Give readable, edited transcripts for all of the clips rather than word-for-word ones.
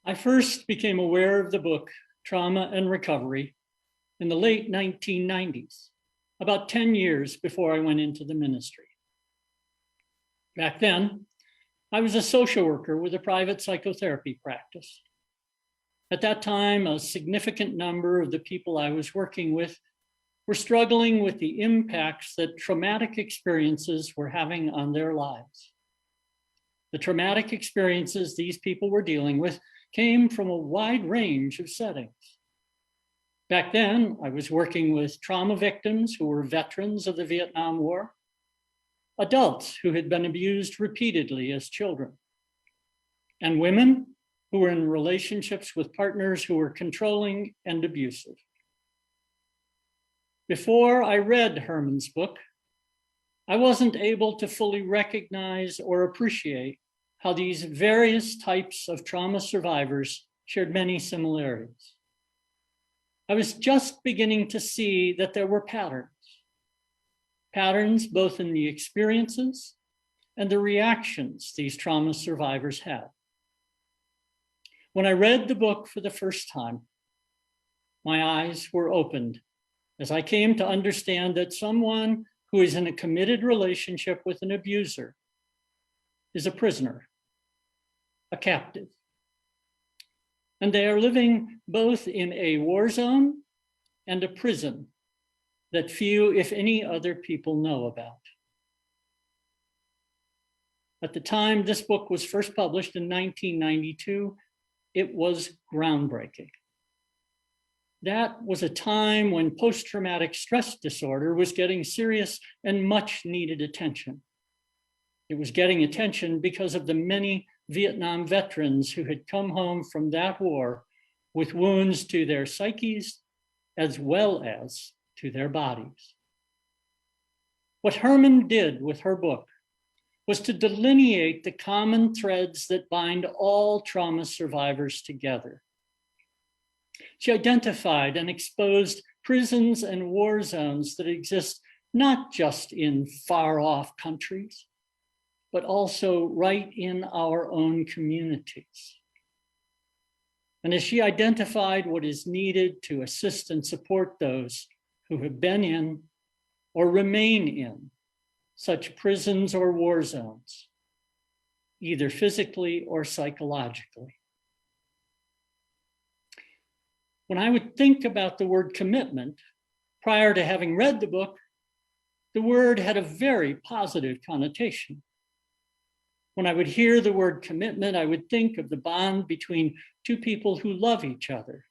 I first became aware of the book Trauma and Recovery in the late 1990s, about 10 years before I went into the ministry. Back then, I was a social worker with a private psychotherapy practice. At that time, a significant number of the people I was working with were struggling with the impacts that traumatic experiences were having on their lives. The traumatic experiences these people were dealing with came from a wide range of settings. Back then, I was working with trauma victims who were veterans of the Vietnam War, adults who had been abused repeatedly as children, and women who were in relationships with partners who were controlling and abusive. Before I read Herman's book, I wasn't able to fully recognize or appreciate how these various types of trauma survivors shared many similarities. I was just beginning to see that there were patterns both in the experiences and the reactions these trauma survivors had. When I read the book for the first time, my eyes were opened as I came to understand that someone who is in a committed relationship with an abuser is a prisoner, a captive. And they are living both in a war zone and a prison that few, if any, other people know about. At the time this book was first published in 1992, it was groundbreaking. That was a time when post-traumatic stress disorder was getting serious and much needed attention. It was getting attention because of the many Vietnam veterans who had come home from that war with wounds to their psyches as well as to their bodies. What Herman did with her book was to delineate the common threads that bind all trauma survivors together. She identified and exposed prisons and war zones that exist not just in far-off countries, but also right in our own communities. And as she identified what is needed to assist and support those who have been in or remain in such prisons or war zones, either physically or psychologically. When I would think about the word commitment, prior to having read the book, the word had a very positive connotation. When I would hear the word commitment, I would think of the bond between two people who love each other,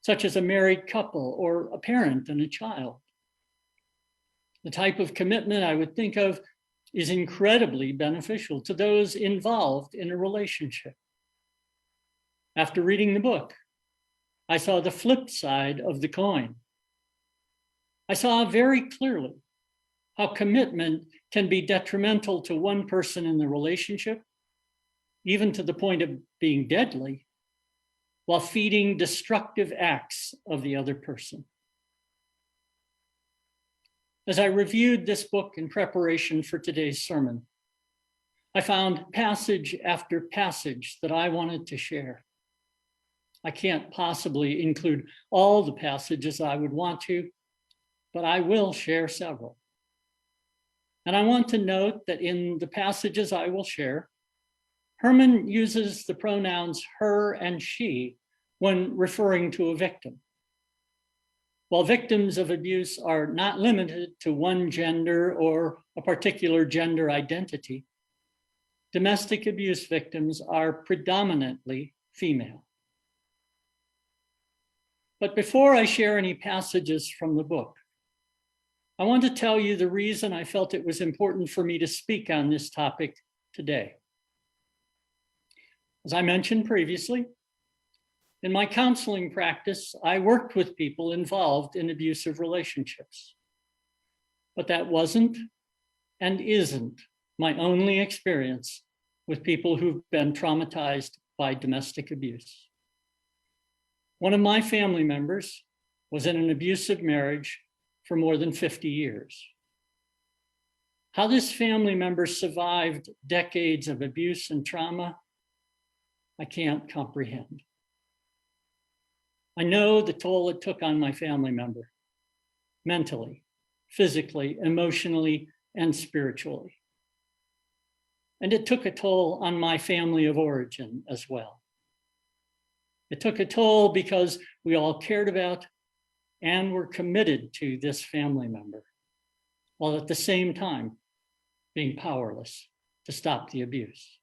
such as a married couple or a parent and a child. The type of commitment I would think of is incredibly beneficial to those involved in a relationship. After reading the book, I saw the flip side of the coin. I saw very clearly how commitment can be detrimental to one person in the relationship, even to the point of being deadly, while feeding destructive acts of the other person. As I reviewed this book in preparation for today's sermon, I found passage after passage that I wanted to share. I can't possibly include all the passages I would want to, but I will share several. And I want to note that in the passages I will share, Herman uses the pronouns her and she when referring to a victim. While victims of abuse are not limited to one gender or a particular gender identity, domestic abuse victims are predominantly female. But before I share any passages from the book, I want to tell you the reason I felt it was important for me to speak on this topic today. As I mentioned previously, in my counseling practice, I worked with people involved in abusive relationships. But that wasn't and isn't my only experience with people who've been traumatized by domestic abuse. One of my family members was in an abusive marriage for more than 50 years. How this family member survived decades of abuse and trauma I can't comprehend. I know the toll it took on my family member, mentally, physically, emotionally, and spiritually. And it took a toll on my family of origin as well. It took a toll because we all cared about and were committed to this family member, while at the same time being powerless to stop the abuse.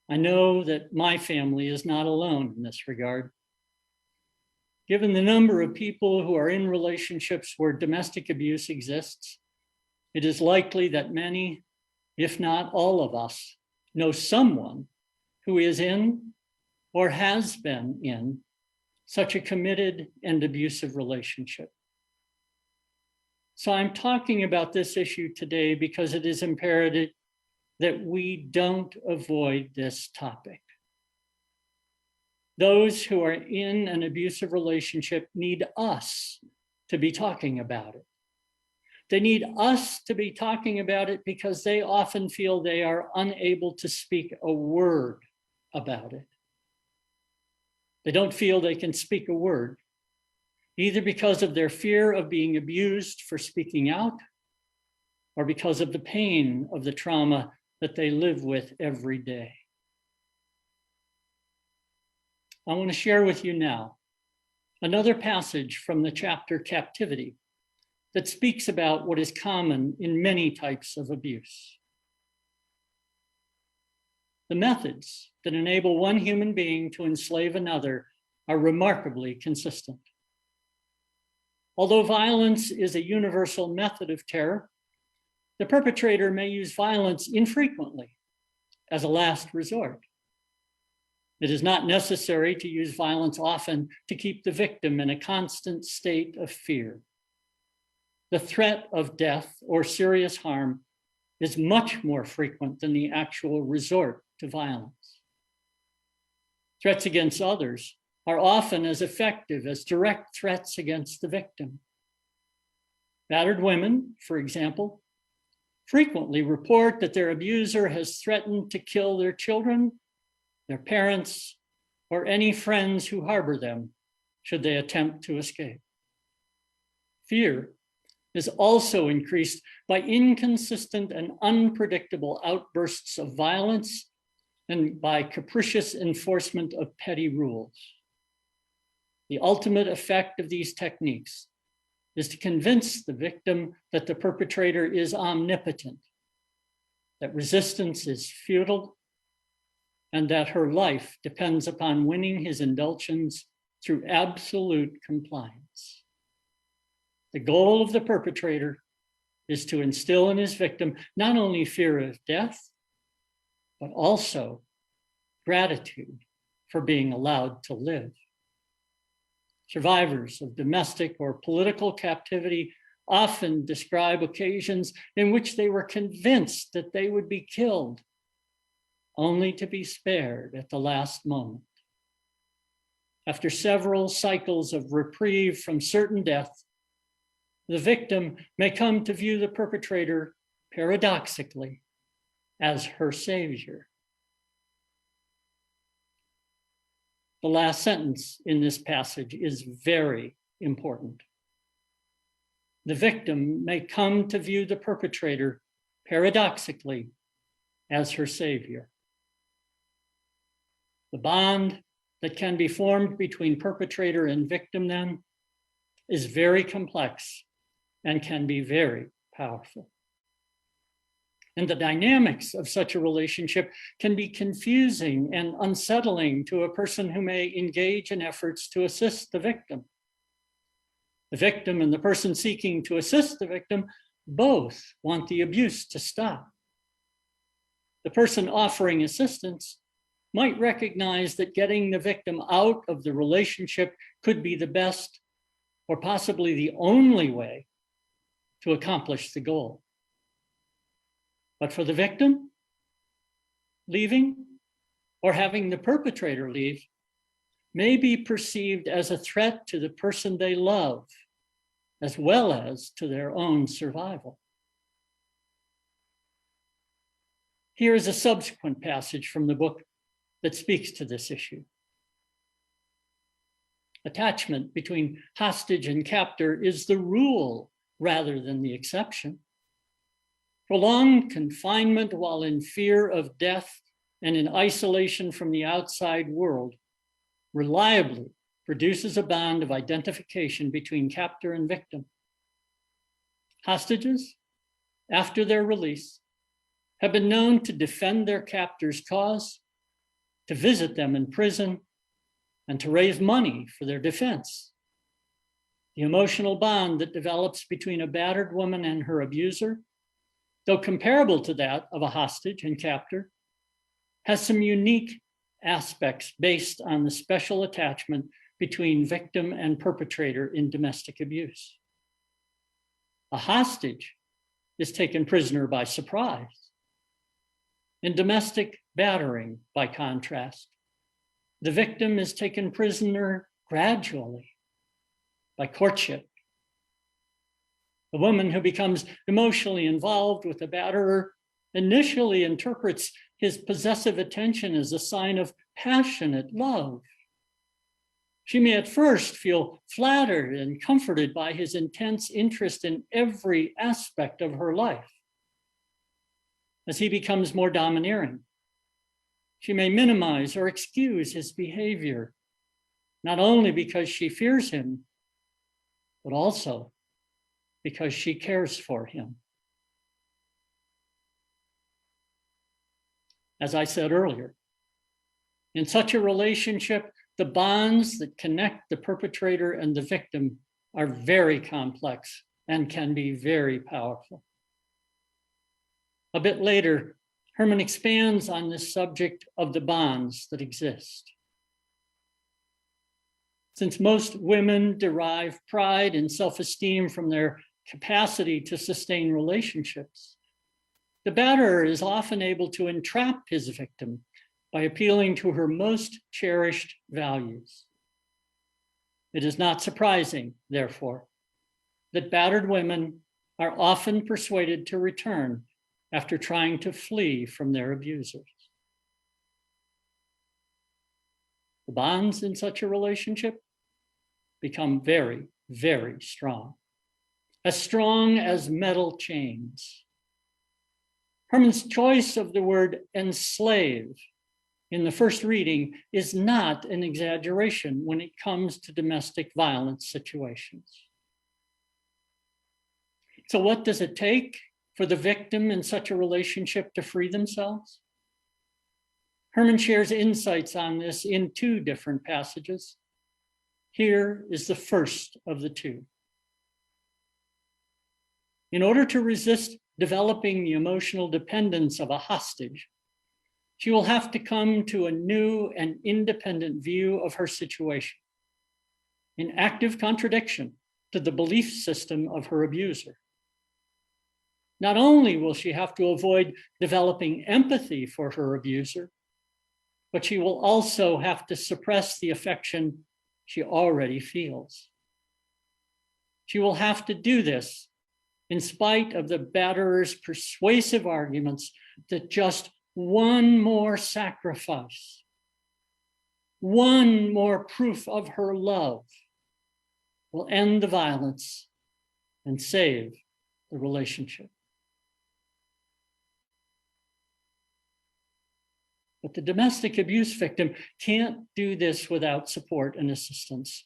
I know that my family is not alone in this regard. Given the number of people who are in relationships where domestic abuse exists, it is likely that many, if not all of us, know someone who is in or has been in such a committed and abusive relationship. So I'm talking about this issue today because it is imperative that we don't avoid this topic. Those who are in an abusive relationship need us to be talking about it. They need us to be talking about it because they often feel they are unable to speak a word about it. They don't feel they can speak a word, either because of their fear of being abused for speaking out, or because of the pain of the trauma that they live with every day. I want to share with you now another passage from the chapter Captivity that speaks about what is common in many types of abuse. The methods that enable one human being to enslave another are remarkably consistent. Although violence is a universal method of terror, the perpetrator may use violence infrequently as a last resort. It is not necessary to use violence often to keep the victim in a constant state of fear. The threat of death or serious harm is much more frequent than the actual resort to violence. Threats against others are often as effective as direct threats against the victim. Battered women, for example, frequently report that their abuser has threatened to kill their children, their parents, or any friends who harbor them should they attempt to escape. Fear is also increased by inconsistent and unpredictable outbursts of violence and by capricious enforcement of petty rules. The ultimate effect of these techniques is to convince the victim that the perpetrator is omnipotent, that resistance is futile, and that her life depends upon winning his indulgence through absolute compliance. The goal of the perpetrator is to instill in his victim not only fear of death, but also gratitude for being allowed to live. Survivors of domestic or political captivity often describe occasions in which they were convinced that they would be killed, only to be spared at the last moment. After several cycles of reprieve from certain death, the victim may come to view the perpetrator, paradoxically, as her savior. The last sentence in this passage is very important. The victim may come to view the perpetrator, paradoxically, as her savior. The bond that can be formed between perpetrator and victim then is very complex and can be very powerful. And the dynamics of such a relationship can be confusing and unsettling to a person who may engage in efforts to assist the victim. The victim and the person seeking to assist the victim both want the abuse to stop. The person offering assistance might recognize that getting the victim out of the relationship could be the best or possibly the only way to accomplish the goal. But for the victim, leaving or having the perpetrator leave may be perceived as a threat to the person they love, as well as to their own survival. Here is a subsequent passage from the book that speaks to this issue. Attachment between hostage and captor is the rule rather than the exception. Prolonged confinement while in fear of death and in isolation from the outside world reliably produces a bond of identification between captor and victim. Hostages, after their release, have been known to defend their captor's cause, to visit them in prison, and to raise money for their defense. The emotional bond that develops between a battered woman and her abuser, though comparable to that of a hostage and captor, has some unique aspects based on the special attachment between victim and perpetrator in domestic abuse. A hostage is taken prisoner by surprise. In domestic battering, by contrast, the victim is taken prisoner gradually by courtship. The woman who becomes emotionally involved with the batterer initially interprets his possessive attention as a sign of passionate love. She may at first feel flattered and comforted by his intense interest in every aspect of her life. As he becomes more domineering, she may minimize or excuse his behavior, not only because she fears him, but also because she cares for him. As I said earlier, in such a relationship, the bonds that connect the perpetrator and the victim are very complex and can be very powerful. A bit later, Herman expands on this subject of the bonds that exist. Since most women derive pride and self-esteem from their capacity to sustain relationships, the batterer is often able to entrap his victim by appealing to her most cherished values. It is not surprising, therefore, that battered women are often persuaded to return after trying to flee from their abusers. The bonds in such a relationship become very, very strong as metal chains. Herman's choice of the word enslave in the first reading is not an exaggeration when it comes to domestic violence situations. So what does it take for the victim in such a relationship to free themselves? Herman shares insights on this in two different passages. Here is the first of the two. In order to resist developing the emotional dependence of a hostage, she will have to come to a new and independent view of her situation, in active contradiction to the belief system of her abuser. Not only will she have to avoid developing empathy for her abuser, but she will also have to suppress the affection she already feels. She will have to do this in spite of the batterer's persuasive arguments that just one more sacrifice, one more proof of her love will end the violence and save the relationship. But the domestic abuse victim can't do this without support and assistance.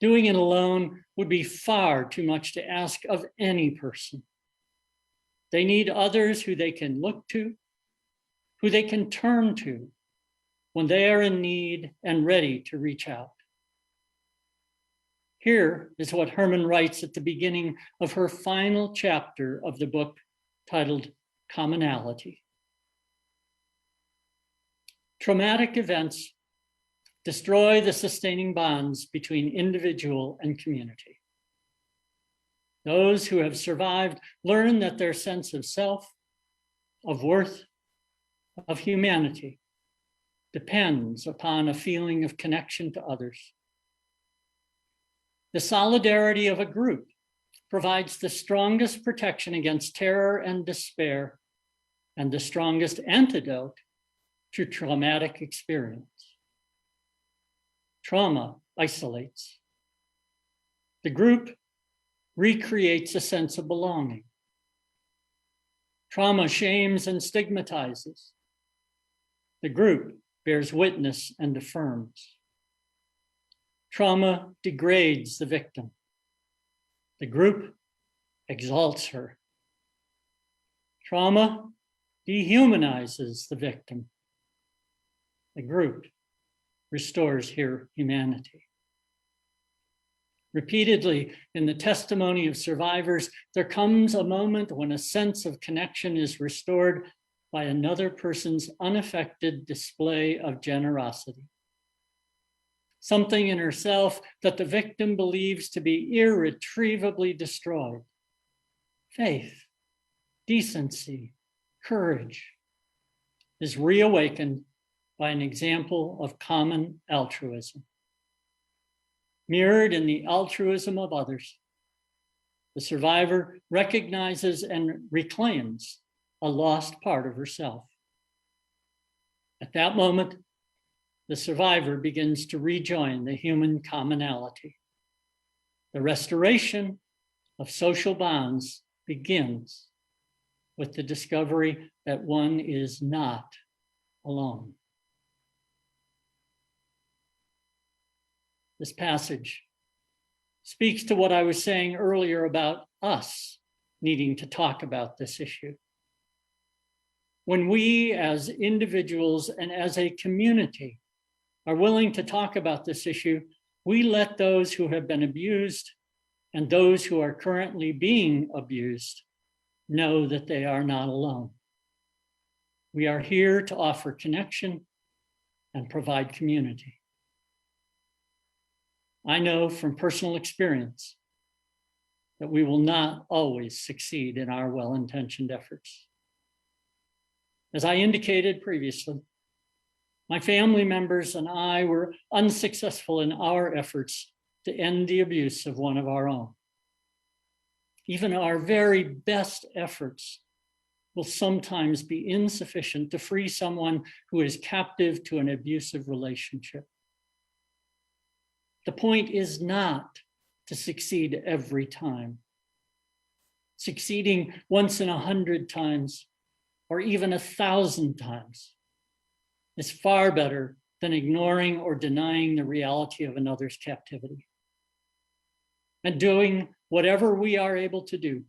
Doing it alone would be far too much to ask of any person. They need others who they can look to, who they can turn to when they are in need and ready to reach out. Here is what Herman writes at the beginning of her final chapter of the book, titled Commonality. Traumatic events destroy the sustaining bonds between individual and community. Those who have survived learn that their sense of self, of worth, of humanity depends upon a feeling of connection to others. The solidarity of a group provides the strongest protection against terror and despair and the strongest antidote to traumatic experience. Trauma isolates. The group recreates a sense of belonging. Trauma shames and stigmatizes. The group bears witness and affirms. Trauma degrades the victim. The group exalts her. Trauma dehumanizes the victim. The group restores her humanity. Repeatedly in the testimony of survivors, there comes a moment when a sense of connection is restored by another person's unaffected display of generosity. Something in herself that the victim believes to be irretrievably destroyed. Faith, decency, courage is reawakened by an example of common altruism. Mirrored in the altruism of others, the survivor recognizes and reclaims a lost part of herself. At that moment, the survivor begins to rejoin the human commonality. The restoration of social bonds begins with the discovery that one is not alone. This passage speaks to what I was saying earlier about us needing to talk about this issue. When we as individuals and as a community are willing to talk about this issue, we let those who have been abused and those who are currently being abused know that they are not alone. We are here to offer connection and provide community. I know from personal experience that we will not always succeed in our well-intentioned efforts. As I indicated previously, my family members and I were unsuccessful in our efforts to end the abuse of one of our own. Even our very best efforts will sometimes be insufficient to free someone who is captive to an abusive relationship. The point is not to succeed every time. Succeeding once in 100 times or even 1,000 times is far better than ignoring or denying the reality of another's captivity. And doing whatever we are able to do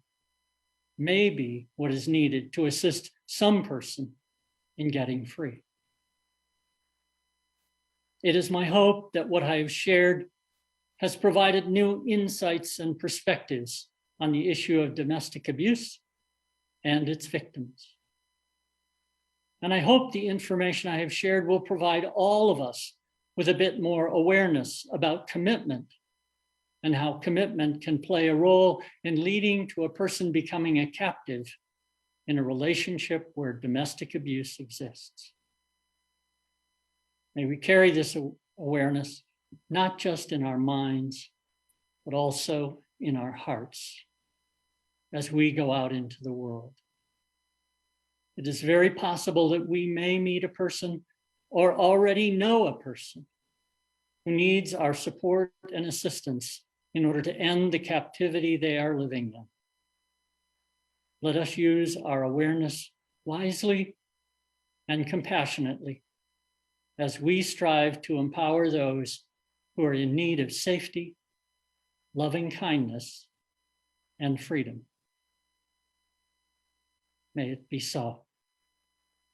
may be what is needed to assist some person in getting free. It is my hope that what I have shared has provided new insights and perspectives on the issue of domestic abuse and its victims. And I hope the information I have shared will provide all of us with a bit more awareness about commitment and how commitment can play a role in leading to a person becoming a captive in a relationship where domestic abuse exists. May we carry this awareness not just in our minds, but also in our hearts as we go out into the world. It is very possible that we may meet a person or already know a person who needs our support and assistance in order to end the captivity they are living in. Let us use our awareness wisely and compassionately as we strive to empower those who are in need of safety, loving kindness, and freedom. May it be so.